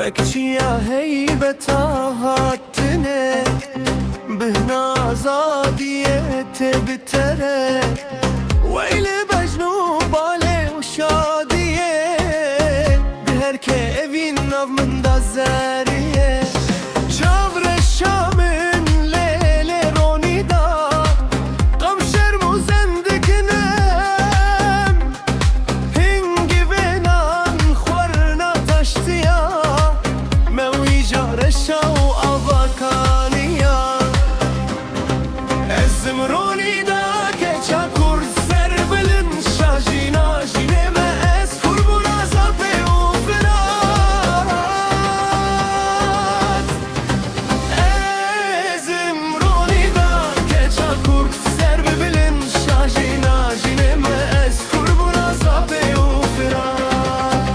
وكشيا هيبتا هاتني بهنا زادية بترى وإلي بجنوب علي وشادية بهركة evin avmında zeriye Çavre şamın lele ronida Kamşer muzendikinem Hingi venan khwarna taştiya Mevica reşa u avakaniya Ezim ronida keça kur serbilin şajina Jineme ez kurbuna zape u firat Ezim ronida keça kur serbilin şajina Jineme ez kurbuna zape u firat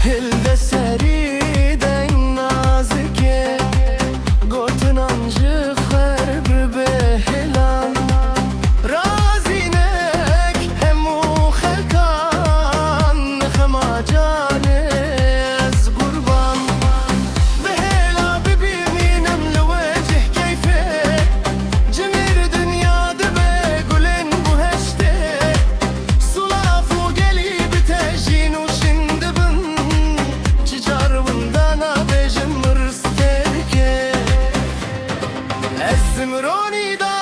Hilde seriden nazike Gotun ancı xerb behlan Razinek hemu xelkan Xema canez qurban Behela bibiminem lwejih keyfe Cemir dünyada be gulen bu heşte Sulafu gelip tejin u şindibin Cicarvındana bejim rısterke Ezim ronida